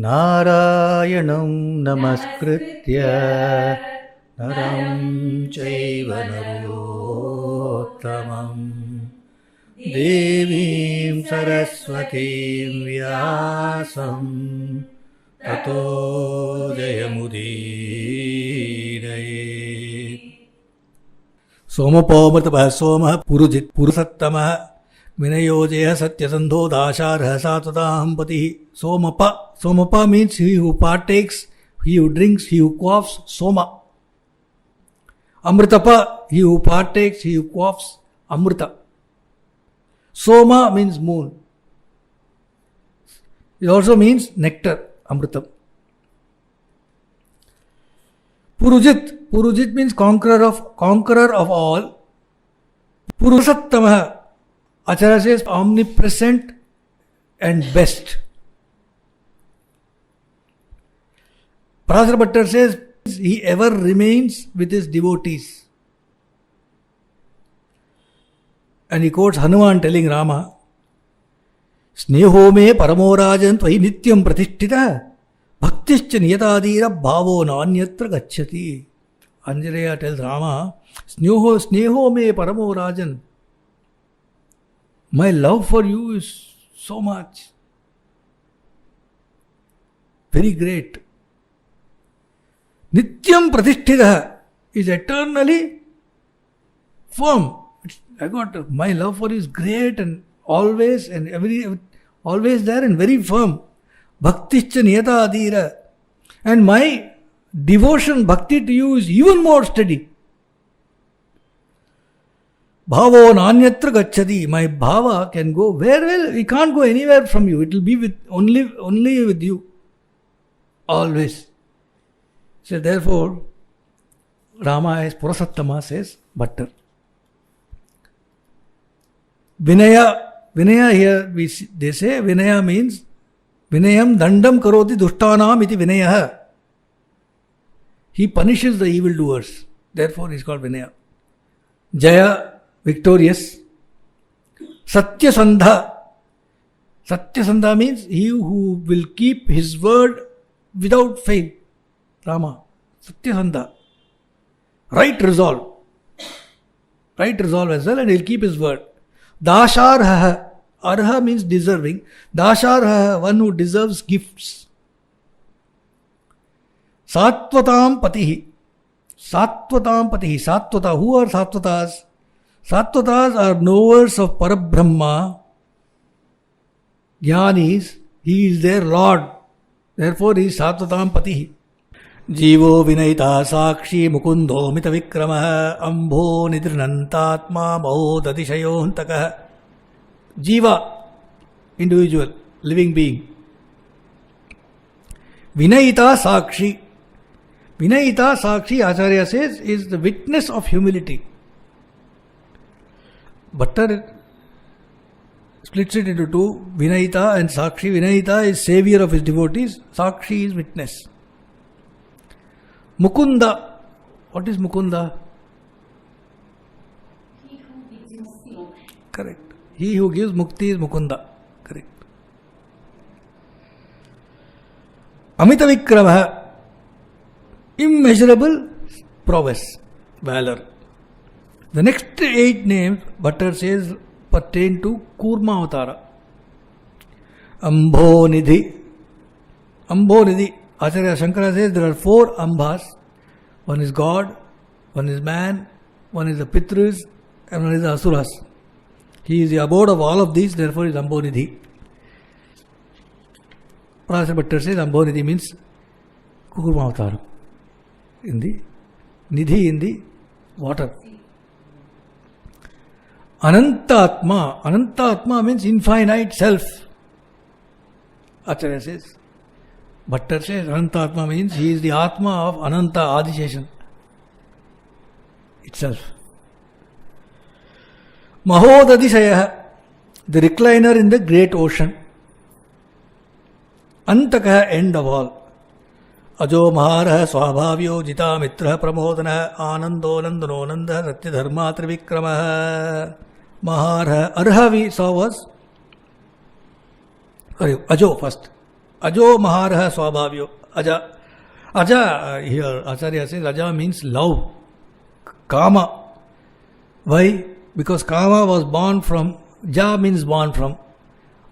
नारायणं नमस्कृत्य नरं चैव नरोत्तमं देवीं सरस्वतीं व्यासं ततो जयमुदीरयेत्। सोमपोऽमृतः सोमः पुरुजित् पुरुषोत्तमः विनयोजयः सत्यसन्धो दाशार्हः सात्वतां पतिः। Somapa means he who partakes, he who drinks, he who quaffs. Soma. Amritapa, he who partakes, he who quaffs. Amrita. Soma means moon. It also means nectar. Amritam. Purujit means conqueror of all. Purushottama, Acharya says omnipresent and best. Parasara Bhattar says he ever remains with his devotees. And he quotes Hanuman telling Rama, Sneho me paramorajan tvai nityam pratishtita bhaktischa niyatadira bhavo nanyatra gacchati. Anjaneya tells Rama, Sneho me paramorajan. My love for you is so much. Very great. Nityam pratishtita is eternally firm. My love for you is great and always there and very firm. Bhaktischa niyata adira. And my devotion, bhakti to you is even more steady. Bhavo nanyatra gacchati. My bhava can go where? Well, it can't go anywhere from you. It will be with only with you. Always. So therefore, Rama as Purushottama says Bhattar. Vinaya here they say Vinaya means Vinayam dandam karoti dushtanam iti Vinaya. He punishes the evildoers. Therefore, he is called Vinaya. Jaya, victorious. Satyasandha. Satyasandha means he who will keep his word without fail. Rama, Satyasandha, right resolve as well, and he'll keep his word. Dasharha, arha means deserving. Dasharha, one who deserves gifts. Sattvatam patihi, Sattvata, who are Sattvatas? Sattvatas are knowers of Parabrahma, Jnanis. He is their Lord, therefore he is Sattvatam patihi. जीवो विनयिता साक्षी मुकुंदो मित विक्रमः Ambho निद्रनंतात्मा महोदतिशयोऽन्तकः. Jiva, individual, living being. Vinayita Sakshi. Vinayita Sakshi, Acharya says, is the witness of humility. Bhattar splits it into two, Vinayita and Sakshi. Vinayita is savior of his devotees. Sakshi is witness. Mukunda. What is Mukunda? He who gives mukti. Correct. He who gives mukti is Mukunda. Correct. Amita Vikrama. Immeasurable prowess, valor. The next 8 names, Bhattar says, pertain to Kurma Avatara. Ambonidhi. Acharya Shankara says there are 4 Ambas. One is God, one is man, one is the Pitras, and one is the Asuras. He is the abode of all of these, therefore he is Ambonidhi. Parasara Bhattar says Ambonidhi means Kurma Avatara. Nidhi in the water. Anantatma means infinite self. Acharya says. Bhattar says Anantatma means he is the Atma of Ananta Adisheshan itself. Mahodadishayah, the recliner in the great ocean. Antaka, end of all. Ajo Maharah Swabhavyo Jita Mitra Pramodana Anando Nandano Nanda Satya Dharma Trivikrama. Maharah, Arha we saw was Ajo first. Ajo Maharaha Swabhavyo. Aja. Aja, here Acharya says, Aja means love. Kama. Why? Because Kama was born from, Ja means born from,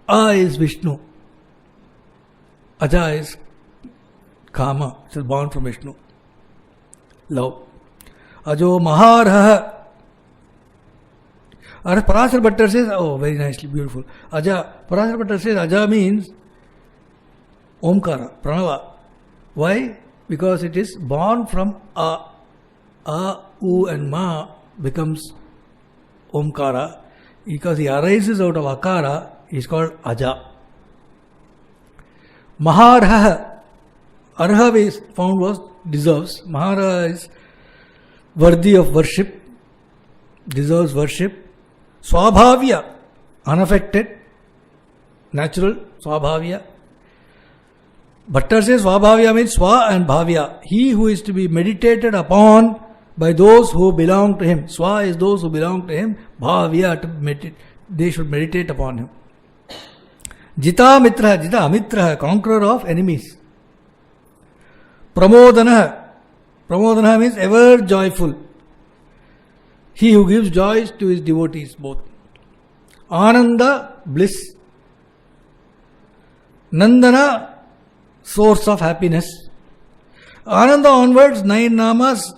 A is Vishnu. Aja is Kama, it is born from Vishnu. Love. Ajo Maharaha. Parasar Bhattar says, oh, very nicely, beautiful. Aja, Parasar Bhattar says, Aja means Omkara, Pranava. Why? Because it is born from A. A, U and Ma becomes Omkara. Because he arises out of Akara, he is called Aja. Maharha. Arha is found was deserves. Mahara is worthy of worship, deserves worship. Swabhavya, unaffected, natural, Swabhavya. Bhattar says Swabhavya means Swa and Bhavya. He who is to be meditated upon by those who belong to him. Swa is those who belong to him. Bhavya, to meditate, they should meditate upon him. Jita Mitra, Jita Amitra, conqueror of enemies. Pramodana. Pramodana means ever joyful. He who gives joys to his devotees both. Ananda, bliss. Nandana, source of happiness. Ananda onwards, 9 namas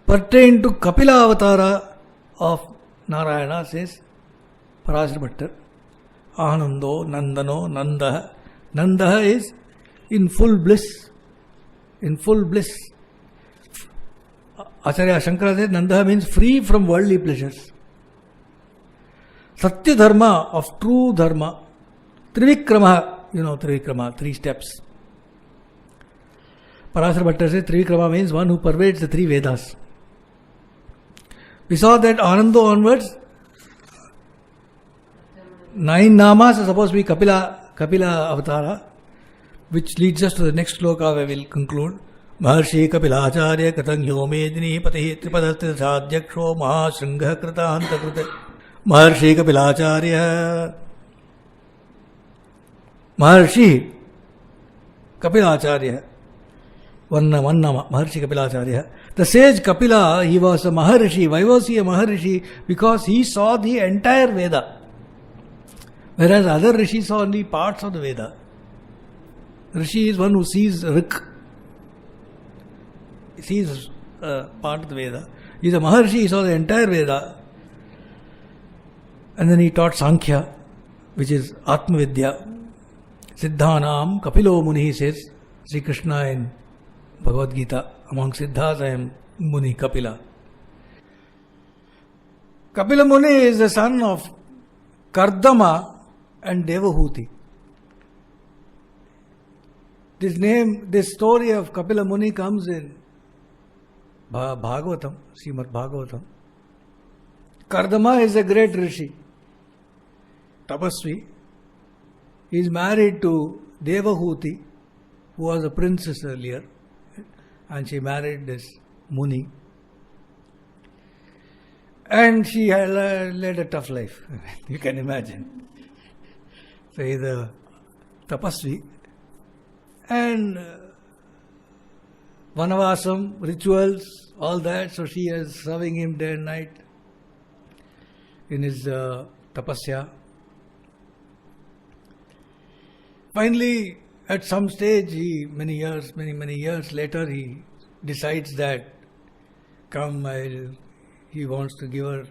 pertain to Kapila avatara of Narayana, says Parasar Bhattar. Anando, Nandano, Nandaha. Nandaha is in full bliss. In full bliss. Acharya Shankara says Nandaha means free from worldly pleasures. Satya Dharma, of true Dharma. Trivikrama, Trivikrama, 3 steps. Parasar Bhattar says Trivikrama means one who pervades the 3 Vedas. We saw that Anando onwards, 9 namas are supposed to be Kapila avatara, which leads us to the next sloka where we will conclude. Maharshi kapilācāryaḥ katangyo medini patihi tripadasti sadhyaksho mahasringha krita hanta krita. Maharshi kapilācāryaḥ. Maharshi kapilācāryaḥ. One nama, Maharshi kapilācāryaḥ. The sage Kapila, he was a Maharishi. Why was he a Maharishi? Because he saw the entire Veda. Whereas other Rishis saw only parts of the Veda. Rishi is one who sees Rik. He sees part of the Veda. He is a Maharishi, he saw the entire Veda. And then he taught Sankhya, which is Atma Vidya. Siddhanam Kapilo Muni, he says, Sri Krishna in Bhagavad Gita. Among Siddhas, I am Muni Kapila. Kapila Muni is the son of Kardama and Devahuti. This story of Kapila Muni comes in Bhagavatam, Srimad Bhagavatam. Kardama is a great rishi, Tapasvi. He is married to Devahuti, who was a princess earlier, and she married this Muni. And she had led a tough life, you can imagine. So he is a Tapasvi. And Vanavasam, rituals, all that, so she is serving him day and night in his tapasya. Finally, at some stage, many years later, he decides that, he wants to give her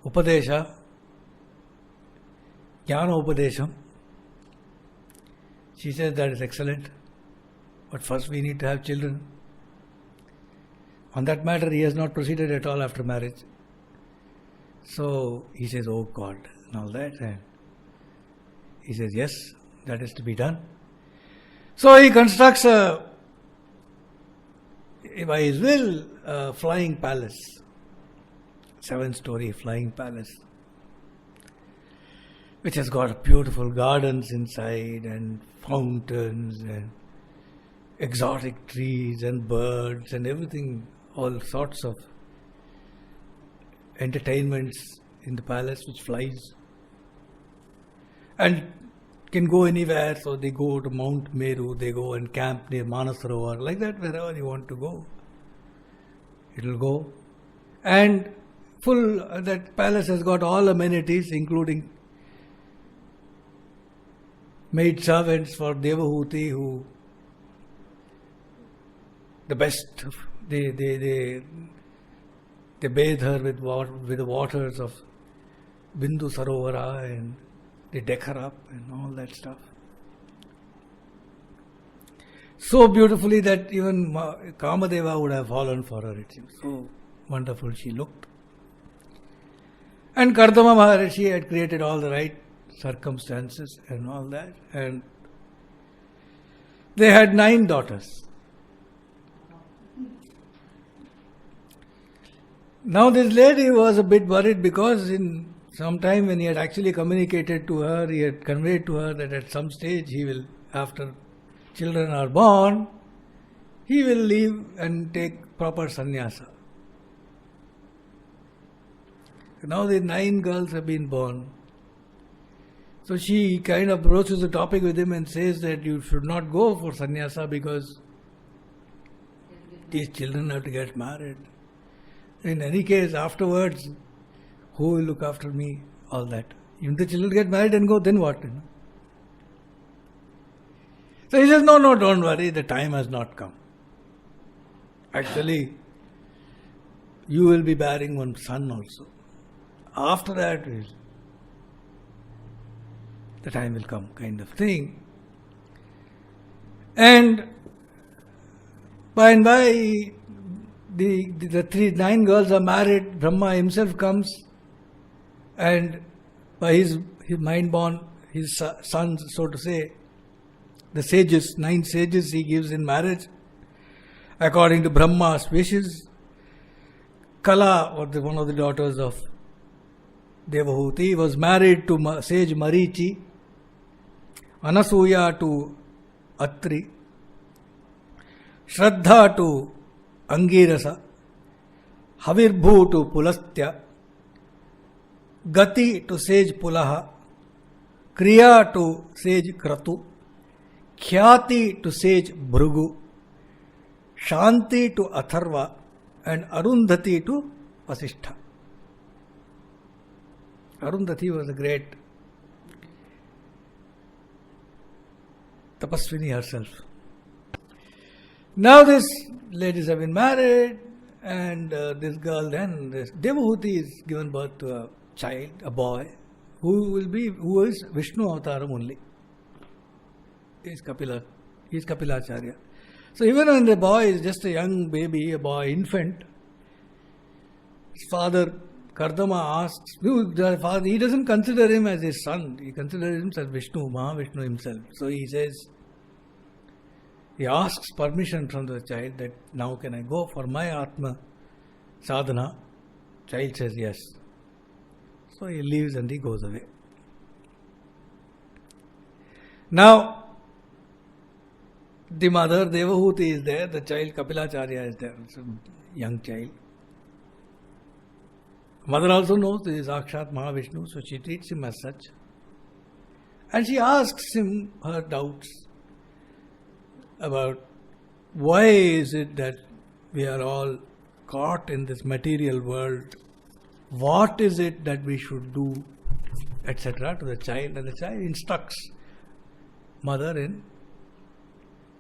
Upadesha, Jnana Upadesham. She says that is excellent, but first we need to have children. On that matter, he has not proceeded at all after marriage. So he says, oh God, and all that. And he says, yes, that is to be done. So he constructs by his will, a flying palace, 7-story flying palace, which has got beautiful gardens inside and fountains and exotic trees and birds and everything, all sorts of entertainments in the palace which flies. And can go anywhere, so they go to Mount Meru, they go and camp near Manasarovar, like that, wherever you want to go, it will go. And that palace has got all amenities, including maid servants for Devahuti, who the best, they bathe her with the waters of Bindu Sarovara, and they deck her up and all that stuff. So beautifully that even Kamadeva would have fallen for her. It seems so wonderful she looked. And Kardama Maharishi had created all the right circumstances and all that. And they had 9 daughters. Now this lady was a bit worried, because in some time when he had actually communicated to her, he had conveyed to her that at some stage he will, after children are born, he will leave and take proper sannyasa. Now the 9 girls have been born. So she kind of broaches the topic with him and says that you should not go for sannyasa because these children have to get married. In any case, afterwards, who will look after me? All that. If the children get married and go, then what? So he says, no, don't worry, the time has not come. Actually, you will be bearing one son also. After that, the time will come, kind of thing. And by and by, the 9 girls are married. Brahma himself comes, and by his mind born, his sons, so to say, the sages, 9 sages he gives in marriage according to Brahma's wishes. Kala, or one of the daughters of Devahuti, was married to sage Marichi, Anasuya to Atri, Shraddha to Angirasa, Havirbhu to Pulastya, Gati to sage Pulaha, Kriya to sage Kratu, Khyati to sage Bhrugu, Shanti to Atharva, and Arundhati to Vasishtha. Arundhati was a great tapaswini herself. Now these ladies have been married, and this girl then, this Devahuti is given birth to a child, a boy, who is Vishnu Avataram only. He is kapilācāryaḥ. So even when the boy is just a young baby, a boy, infant, his father Kardama asks, he doesn't consider him as his son, he considers him as Vishnu, Mahavishnu himself. So he says, he asks permission from the child that now can I go for my Atma sadhana? Child says yes. So he leaves and he goes away. Now, the mother Devahuti is there, the child kapilācāryaḥ is there, it's a young child. Mother also knows this is Sakshat Mahavishnu, so she treats him as such. And she asks him her doubts about why is it that we are all caught in this material world, what is it that we should do, etc. to the child, and the child instructs mother in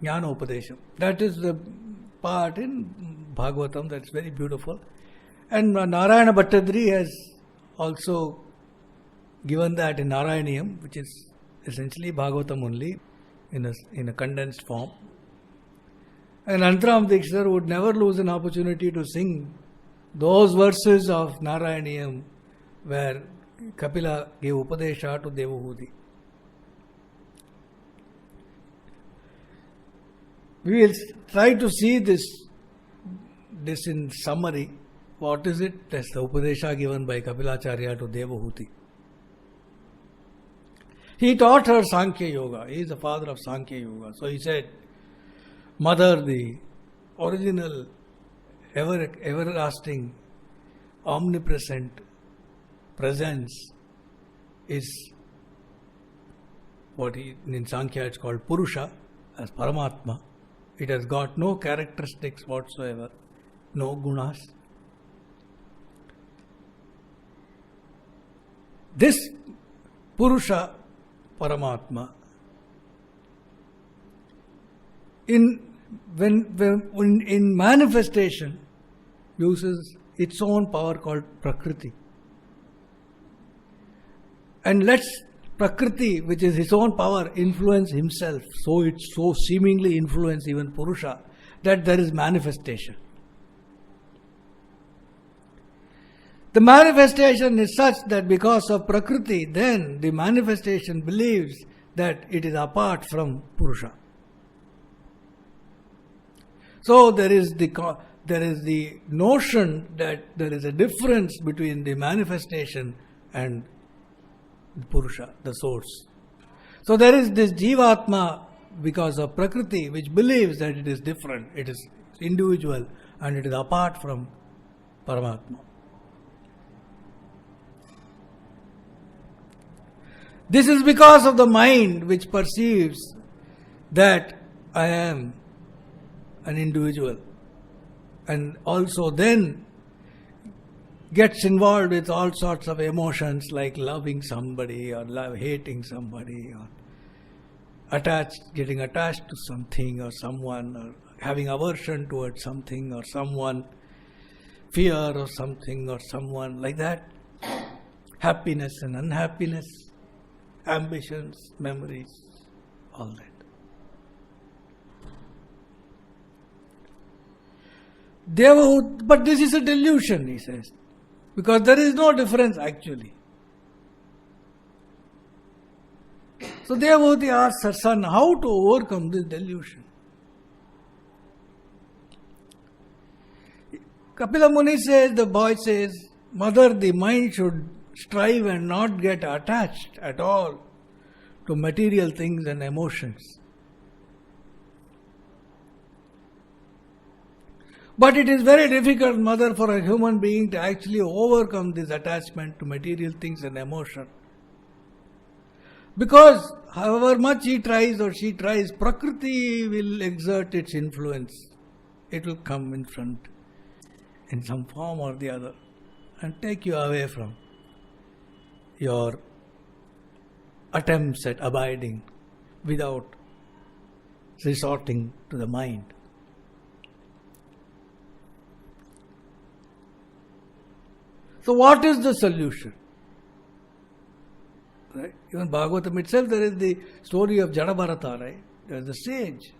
Jnana Upadesham. That is the part in Bhagavatam that's very beautiful. And Narayana Bhattadri has also given that in Narayaniyam, which is essentially Bhagavatam only in a condensed form. And Antaram Dikshitar would never lose an opportunity to sing those verses of Narayaniyam where Kapila gave Upadesha to Devahuti. We will try to see this in summary. What is it? That's the Upadesha given by kapilācāryaḥ to Devahuti. He taught her Sankhya Yoga. He is the father of Sankhya Yoga. So he said, Mother, the original, everlasting, omnipresent presence is what in Sankhya it's called Purusha, as Paramatma. It has got no characteristics whatsoever, no gunas. This Purusha, Paramatma, in manifestation, uses its own power called Prakriti. And lets Prakriti, which is his own power, influence himself. So it so seemingly influence even Purusha, that there is manifestation. The manifestation is such that because of Prakriti, then the manifestation believes that it is apart from Purusha. So there is the notion that there is a difference between the manifestation and the Purusha, the source. So there is this Jivatma because of Prakriti, which believes that it is different, it is individual, and it is apart from Paramatma. This is because of the mind which perceives that I am an individual, and also then gets involved with all sorts of emotions like loving somebody or hating somebody or getting attached to something or someone, or having aversion towards something or someone, fear or something or someone, like that. Happiness and unhappiness, ambitions, memories, all that. Devahuti, but this is a delusion, he says, because there is no difference actually. So Devahuti asks her son how to overcome this delusion. Kapila Muni says, the boy says, mother, the mind should strive and not get attached at all to material things and emotions. But it is very difficult, mother, for a human being to actually overcome this attachment to material things and emotion. Because however much he tries or she tries, Prakriti will exert its influence. It will come in front in some form or the other and take you away from your attempts at abiding without resorting to the mind. So what is the solution? Right? Even Bhagavatam itself, there is the story of Jadabharata, right? There is the sage.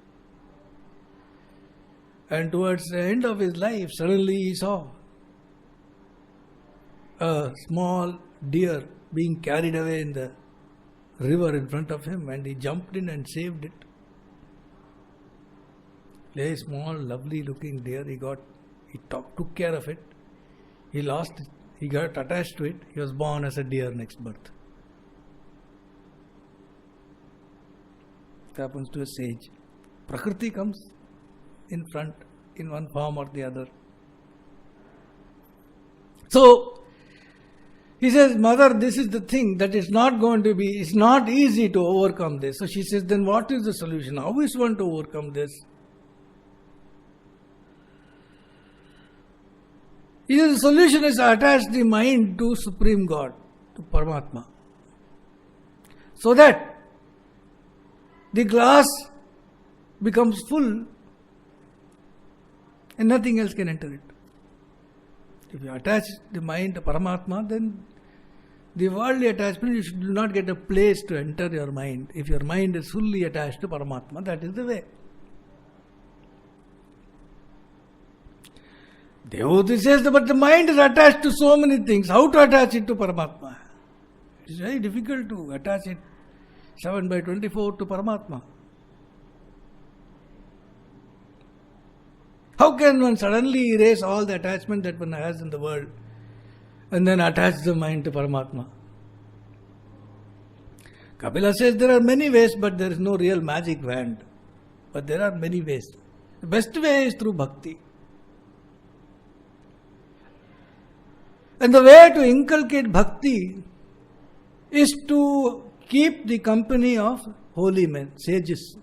And towards the end of his life, suddenly he saw a small deer being carried away in the river in front of him, and he jumped in and saved it. A small, lovely looking deer, he took care of it. He lost it. He got attached to it. He was born as a deer next birth. It happens to a sage. Prakriti comes in front in one form or the other. So, he says, mother, this is the thing that is not going to be, it's not easy to overcome this. So she says, then what is the solution? How is one to overcome this? He says, the solution is to attach the mind to Supreme God, to Paramatma. So that the glass becomes full and nothing else can enter it. If you attach the mind to Paramatma, then the worldly attachment, you should not get a place to enter your mind. If your mind is fully attached to Paramatma, that is the way. Devahuti says, but the mind is attached to so many things. How to attach it to Paramatma? It is very difficult to attach it 7/24 to Paramatma. How can one suddenly erase all the attachment that one has in the world and then attach the mind to Paramatma? Kapila says there are many ways, but there is no real magic wand. But there are many ways. The best way is through bhakti. And the way to inculcate bhakti is to keep the company of holy men, sages.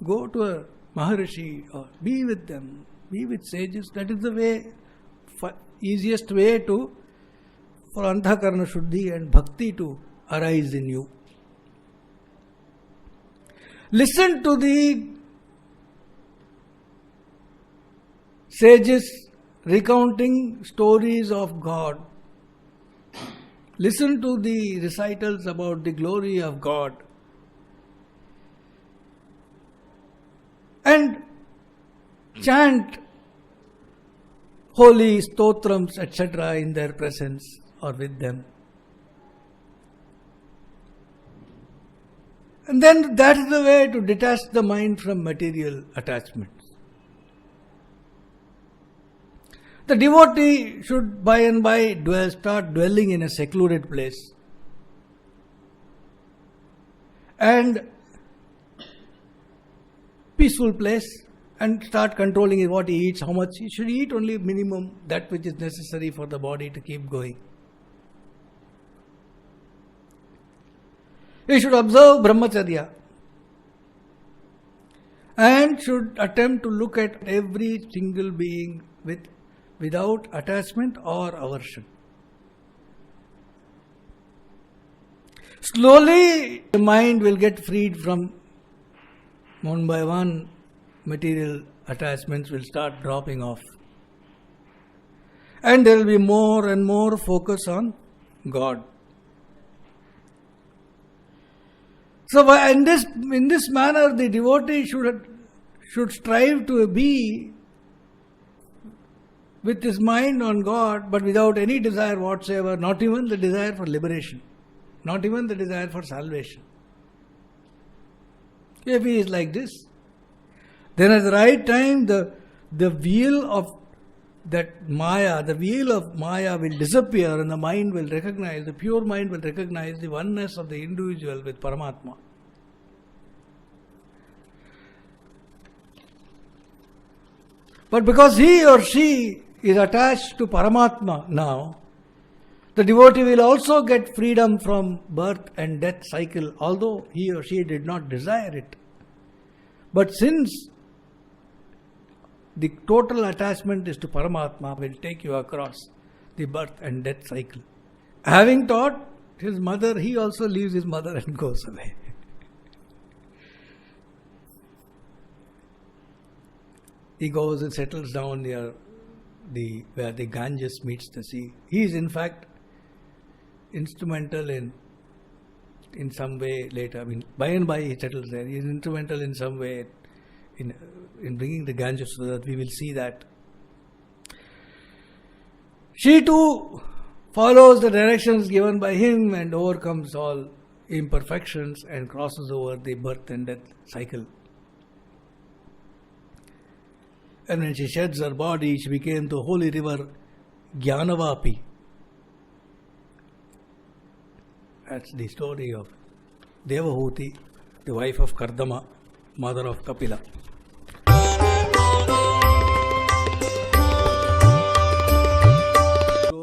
Go to a Maharishi or be with them, be with sages. That is the way, easiest way for Anthakarana Shuddhi and Bhakti to arise in you. Listen to the sages recounting stories of God. Listen to the recitals about the glory of God. And chant holy stotrams, etc. in their presence or with them. And then that is the way to detach the mind from material attachments. The devotee should by and by start dwelling in a secluded place and peaceful place and start controlling what he eats, how much. He should eat only minimum, that which is necessary for the body to keep going. He should observe brahmacharya and should attempt to look at every single being without attachment or aversion. Slowly the mind will get freed from one by one. Material attachments will start dropping off. And there will be more and more focus on God. So in this manner the devotee should strive to be with his mind on God, but without any desire whatsoever, not even the desire for liberation, not even the desire for salvation. If he is like this, then at the right time the wheel of that Maya, the wheel of Maya will disappear and the mind will recognize, the pure mind will recognize the oneness of the individual with Paramatma. But because he or she is attached to Paramatma now, the devotee will also get freedom from birth and death cycle, although he or she did not desire it. But since the total attachment is to Paramatma, will take you across the birth and death cycle. Having taught his mother, he also leaves his mother and goes away. He goes and settles down near where the Ganges meets the sea. He is in fact instrumental in some way later. I mean, by and by he settles there. He is instrumental in some way in bringing the Ganges so that we will see that. She too follows the directions given by him and overcomes all imperfections and crosses over the birth and death cycle. And when she sheds her body, she became the holy river Jnanavapi. That's the story of Devahuti, the wife of Kardama, mother of Kapila.